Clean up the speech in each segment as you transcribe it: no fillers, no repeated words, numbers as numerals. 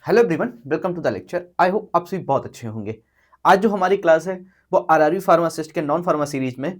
Hello everyone, welcome to the lecture. I hope आप सभी बहुत अच्छे होंगे। आज जो हमारी क्लास है वो आरआरबी फार्मासिस्ट के नॉन फार्मा सीरीज में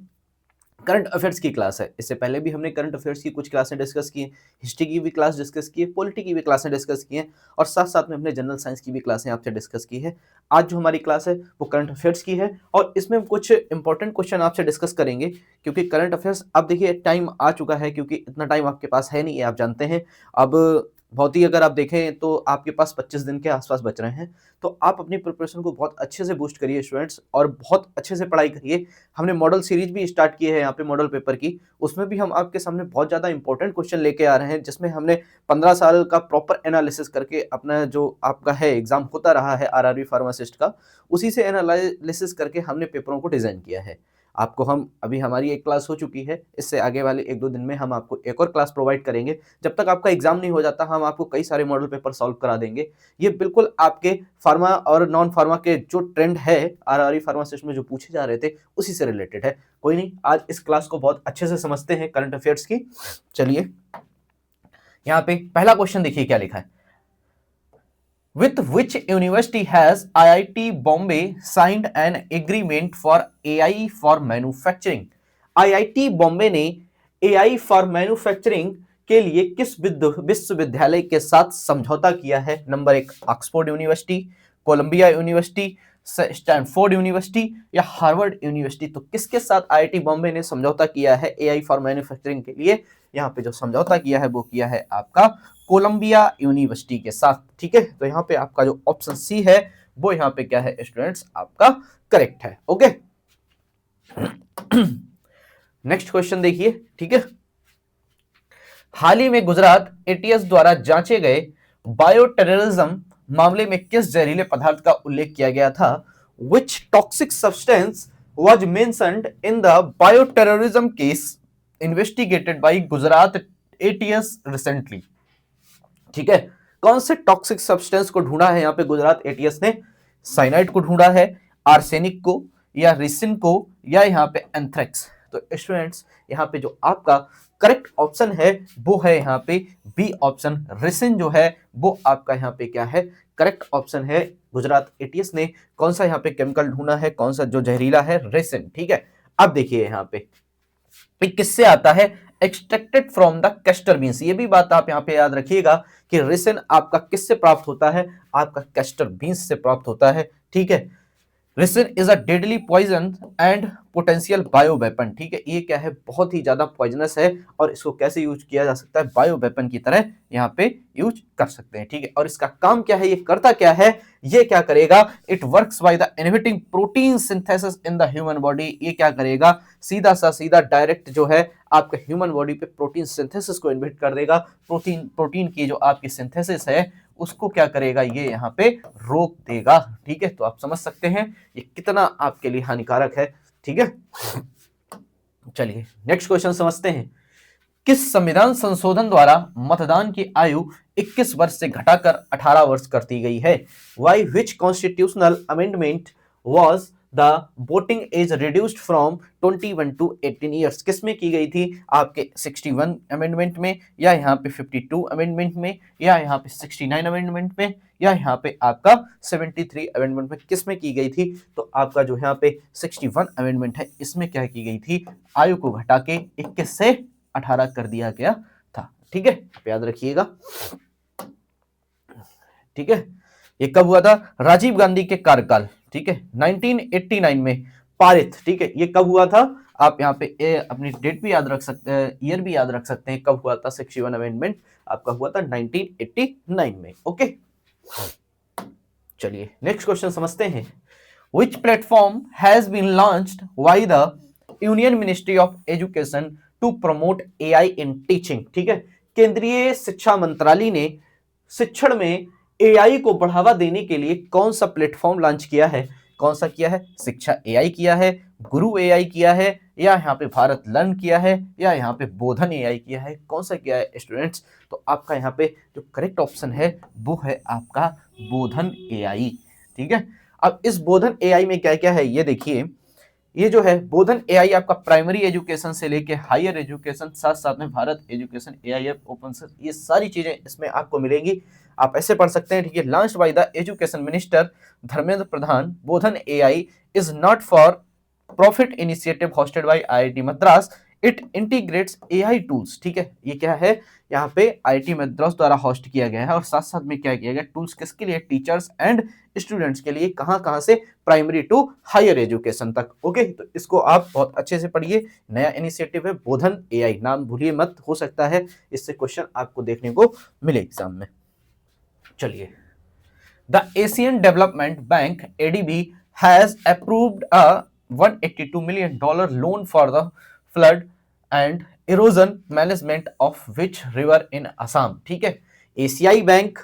करंट अफेयर्स की क्लास है। इससे पहले भी हमने करंट अफेयर्स की कुछ क्लासें डिस्कस की हैं, हिस्ट्री की भी क्लास डिस्कस की है, पॉलिटी की भी क्लासें डिस्कस की हैं और साथ साथ में हमने जनरल साइंस की भी क्लासें आपसे डिस्कस की है। आज जो हमारी क्लास है वो करंट अफेयर्स की है और इसमें हम कुछ इंपॉर्टेंट क्वेश्चन आपसे डिस्कस करेंगे, क्योंकि करंट अफेयर्स अब देखिए टाइम आ चुका है, क्योंकि इतना टाइम आपके पास है नहीं, ये आप जानते हैं। अब बहुत ही अगर आप देखें तो आपके पास 25 दिन के आसपास बच रहे हैं, तो आप अपनी प्रिपरेशन को बहुत अच्छे से बूस्ट करिए स्टूडेंट्स, और बहुत अच्छे से पढ़ाई करिए। हमने मॉडल सीरीज भी स्टार्ट की है यहाँ पे मॉडल पेपर की, उसमें भी हम आपके सामने बहुत ज़्यादा इंपॉर्टेंट क्वेश्चन लेके आ रहे हैं, जिसमें हमने 15 साल का प्रॉपर एनालिसिस करके अपना जो आपका है एग्जाम होता रहा है आरआरबी फार्मासिस्ट का, उसी से एनालिसिस करके हमने पेपरों को डिज़ाइन किया है। आपको हम अभी हमारी एक क्लास हो चुकी है, इससे आगे वाले 1-2 दिन में हम आपको एक और क्लास प्रोवाइड करेंगे। जब तक आपका एग्जाम नहीं हो जाता हम आपको कई सारे मॉडल पेपर सॉल्व करा देंगे। ये बिल्कुल आपके फार्मा और नॉन फार्मा के जो ट्रेंड है आरआरबी फार्मासिस्ट में जो पूछे जा रहे थे उसी से रिलेटेड है। कोई नहीं, आज इस क्लास को बहुत अच्छे से समझते हैं करंट अफेयर्स की। चलिए यहाँ पे पहला क्वेश्चन देखिए क्या लिखा है। With which university has IIT Bombay signed an agreement for AI for manufacturing? IIT Bombay ने AI फॉर मैन्युफैक्चरिंग के लिए किस विश्वविद्यालय के साथ समझौता किया है? Number 1 Oxford University, Columbia University, Stanford University या हार्वर्ड यूनिवर्सिटी। तो किसके साथ आईआईटी बॉम्बे ने समझौता किया है एआई फॉर मैन्युफैक्चरिंग के लिए? यहाँ पे जो समझौता किया है वो किया है आपका कोलंबिया यूनिवर्सिटी के साथ। ठीक है, तो यहाँ पे आपका जो ऑप्शन सी है वो यहाँ पे क्या है स्टूडेंट्स, आपका करेक्ट है। ओके, नेक्स्ट क्वेश्चन देखिए। ठीक है, हाल ही में गुजरात एटीएस द्वारा जांचे गए बायो टेररिज्म मामले में किस जहरीले पदार्थ का उल्लेख किया गया था? Which toxic substance was mentioned in the bioterrorism case investigated by Gujarat ATS recently? ठीक है, कौन से टॉक्सिक सब्सटेंस को ढूंढा है यहाँ पे गुजरात एटीएस ने? साइनाइड को ढूंढा है, आर्सेनिक को, या रिसिन को, या यहाँ पे एंथ्रेक्स? तो स्टूडेंट्स यहाँ पे जो आपका करेक्ट ऑप्शन है वो है यहाँ पे बी ऑप्शन, रिसिन जो है वो आपका यहाँ पे क्या है, करेक्ट ऑप्शन है। गुजरात एटीएस ने कौन सा यहाँ पे केमिकल ढूंढा है, कौन सा जो जहरीला है? रेसिन। ठीक है, अब देखिए यहाँ पे किससे आता है? Extracted from the castor beans. ये भी बात आप यहाँ पे याद रखिएगा कि रेसिन आपका किससे प्राप्त होता है? आपका कैस्टर बीन्स से प्राप्त होता है। ठीक है, ricin is a deadly poison and potential bio weapon. ठीक है, ये क्या है, बहुत ही ज्यादा पॉइजनस है और इसको कैसे यूज किया जा सकता है? बायो वेपन की तरह यहाँ पे यूज कर सकते हैं। ठीक है, और इसका काम क्या है, ये करता क्या है, ये क्या करेगा? It works by the inhibiting protein synthesis in the human body. ये क्या करेगा? सीधा सा सीधा डायरेक्ट जो है आपके ह्यूमन बॉडी पे प्रोटीन सिंथेसिस को इनहिबिट कर देगा। प्रोटीन की जो आपकी सिंथेसिस है उसको क्या करेगा? ये यहाँ पे रोक देगा। ठीक है, तो आप समझ सकते हैं ये कितना आपके लिए हानिकारक है। ठीक है, चलिए नेक्स्ट क्वेश्चन समझते हैं। किस संविधान संशोधन द्वारा मतदान की आयु 21 वर्ष से घटाकर 18 वर्ष कर दी गई है? Why which constitutional amendment was the voting age reduced from 21 to 18 years? किसमें की गई थी? आपके 61 अमेंडमेंट में, या यहाँ पे 52 अमेंडमेंट में, या यहाँ पे 69 अमेंडमेंट में, या यहाँ पे आपका 73 अमेंडमेंट में? किसमें की गई थी? तो आपका जो यहाँ पे 61 अमेंडमेंट है इसमें क्या की गई थी? आयु को घटा के 21 से 18 कर दिया गया था। ठीक है, आप याद रखिएगा। ठीक है, ये कब हुआ था? राजीव गांधी के कार्यकाल। ठीक है, 1989 में पारित। ठीक है, ये कब हुआ था? आप यहाँ पे अपनी डेट भी याद रख सकते हैं, ईयर भी याद रख सकते हैं कब हुआ था। 61 अमेंडमेंट आपका हुआ था 1989 में। ओके, चलिए नेक्स्ट क्वेश्चन समझते हैं। Which platform has been launched by the Union Ministry of Education to promote AI in teaching? ठीक है, केंद्रीय शिक्षा मंत्रालय ने शिक्षण में एआई को बढ़ावा देने के लिए कौन सा प्लेटफॉर्म लॉन्च किया है? कौन सा किया है? शिक्षा एआई किया है, गुरु एआई किया है, या यहाँ पे भारत लर्न किया है, या यहाँ पे बोधन एआई किया है? कौन सा किया है स्टूडेंट्स? तो आपका यहाँ पे जो करेक्ट ऑप्शन है वो है आपका बोधन एआई। ठीक है, अब इस बोधन एआई में क्या क्या है ये देखिए। ये जो है बोधन एआई आपका प्राइमरी एजुकेशन से लेके हायर एजुकेशन, साथ साथ में Bharat education AI app, open source, ये सारी चीजें इसमें आपको मिलेंगी। आप ऐसे पढ़ सकते हैं, ठीक है। Launched by the education minister Dharmendra Pradhan, Bodhan AI is not for profit initiative hosted by IIT Madras, it integrates AI tools, ठीक है। ये क्या है, यहाँ पे आईआईटी मद्रास द्वारा होस्ट किया गया है और साथ साथ में क्या किया गया, टूल्स किसके लिए, टीचर्स एंड स्टूडेंट्स के लिए, कहां कहां से, प्राइमरी टू हायर एजुकेशन तक। ओके, तो इसको आप बहुत अच्छे से पढ़िए। नया इनिशिएटिव है बोधन एआई, नाम भूलिए मत, हो सकता है इससे क्वेश्चन आपको देखने को मिले एग्जाम में। चलिए, the Asian development bank ADB has approved a $182 million loan for the flood and erosion management of which river in Assam, ठीक है। एशियाई बैंक,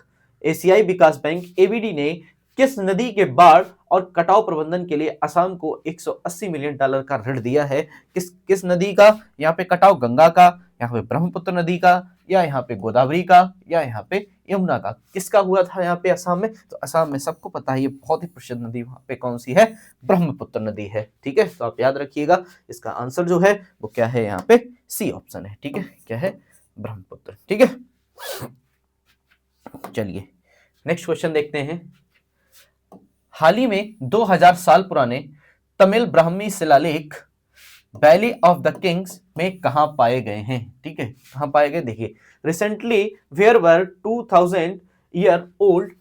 एशियाई विकास बैंक एबीडी ने किस नदी के बाढ़ और कटाव प्रबंधन के लिए असम को $180 मिलियन का ऋण दिया है। किस नदी का, यहाँ पे कटाव गंगा का, यहाँ पे ब्रह्मपुत्र नदी का, या यहाँ पे गोदावरी का, या यहाँ पे यमुना का, किसका हुआ था यहाँ पे असम में। तो असम में सबको पता है, ये बहुत ही प्रसिद्ध नदी वहां पे कौन सी है, ब्रह्मपुत्र नदी है, ठीक है। तो आप याद रखिएगा, इसका आंसर जो है वो क्या है, यहाँ पे सी ऑप्शन है, ठीक है। क्या है, ब्रह्मपुत्र, ठीक है। चलिए नेक्स्ट क्वेश्चन देखते हैं। हाल ही में 2000 साल पुराने तमिल ब्राह्मी शिलालेख वैली ऑफ द किंग्स में कहां पाए गए हैं, ठीक है। कहां पाए गए, देखिए, recently where were 2000 year old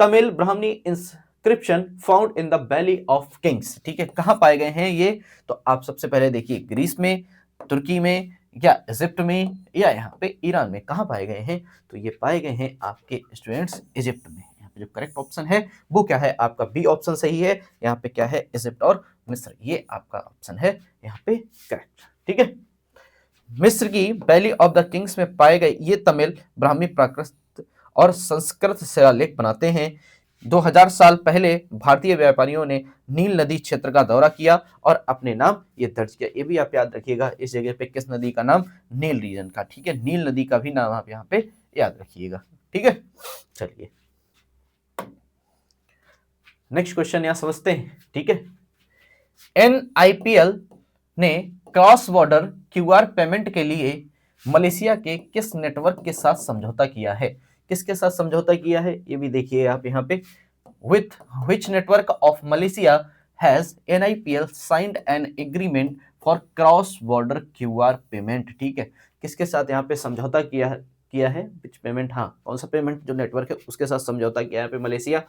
Tamil Brahmi inscription found in the Valley of Kings, ठीक है। कहां पाए गए हैं ये, तो आप सबसे पहले देखिए, ग्रीस में, तुर्की में, या इजिप्ट में, या यहाँ पे ईरान में, कहां पाए गए हैं। तो ये पाए गए हैं आपके स्टूडेंट्स इजिप्ट में। यहाँ पे जो करेक्ट ऑप्शन है वो क्या है, आपका बी ऑप्शन सही है। यहाँ पे क्या है, इजिप्ट और मिस्र, ये आपका ऑप्शन है यहाँ पे करेक्ट, ठीक है। मिस्र की वैली ऑफ द किंग्स में पाए गए ये तमिल ब्राह्मी प्राकृत और संस्कृत शिलालेख बनाते हैं। 2000 साल पहले भारतीय व्यापारियों ने नील नदी क्षेत्र का दौरा किया और अपने नाम ये दर्ज किया। ये भी आप याद रखिएगा, इस जगह पे किस नदी का नाम, नील रीजन का, ठीक है। नील नदी का भी नाम आप यहाँ पे याद रखिएगा, ठीक है। चलिए नेक्स्ट क्वेश्चन यहां समझते हैं, ठीक है। NIPL ने क्रॉस बॉर्डर क्यूआर पेमेंट के लिए मलेशिया के किस नेटवर्क के साथ समझौता किया है। किसके साथ समझौता किया है, ये भी देखिए आप यहाँ पे, with which network of Malaysia has NIPL signed an agreement for cross border QR payment, ठीक है। किसके साथ यहाँ पे समझौता किया है, विच पेमेंट, हाँ, कौन सा पेमेंट जो नेटवर्क है उसके साथ समझौता किया है पे मलेशिया,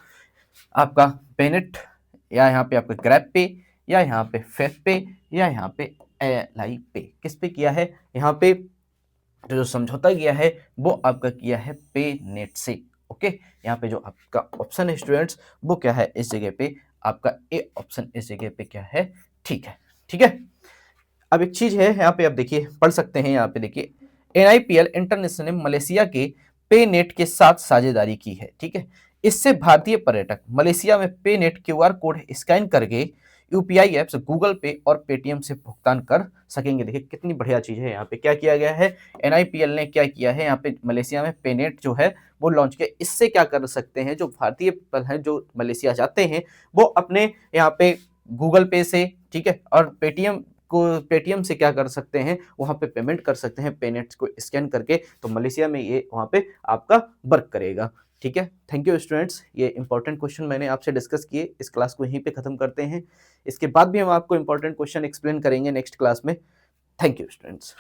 आपका पेनेट, या यहाँ पे आपका ग्रैब पे, या यहाँ पे फेफ पे, या यहाँ पे एलाई पे, किस पे किया है, यहाँ पे जो समझौता किया है वो आपका किया है पे नेट से। ओके, यहाँ पे जो आपका ऑप्शन है स्टूडेंट्स वो क्या है, इस जगह पे आपका ए ऑप्शन इस जगह पे क्या है, ठीक है, ठीक है। अब एक चीज है यहाँ पे, आप देखिए पढ़ सकते हैं, यहाँ पे देखिए, NIPL इंटरनेशनल ने मलेशिया के पे नेट के साथ साझेदारी की है, ठीक है। इससे भारतीय पर्यटक मलेशिया में पे नेट QR कोड स्कैन करके यूपीआई एप्स गूगल पे और पेटीएम से भुगतान कर सकेंगे। देखिए कितनी बढ़िया चीज है, यहाँ पे क्या किया गया है, NIPL ने क्या किया है, यहाँ पे मलेशिया में पे नेट जो है वो लॉन्च किया। इससे क्या कर सकते हैं, जो भारतीय हैं जो मलेशिया जाते हैं वो अपने यहाँ पे गूगल पे से, ठीक है, और पेटीएम से क्या कर सकते हैं, वहां पे पेमेंट कर सकते हैं पे नेट को स्कैन करके। तो मलेशिया में ये वहां पे आपका वर्क करेगा, ठीक है। थैंक यू स्टूडेंट्स, ये इंपॉर्टेंट क्वेश्चन मैंने आपसे डिस्कस किए। इस क्लास को यहीं पे खत्म करते हैं, इसके बाद भी हम आपको इंपॉर्टेंट क्वेश्चन एक्सप्लेन करेंगे नेक्स्ट क्लास में। Thank you students.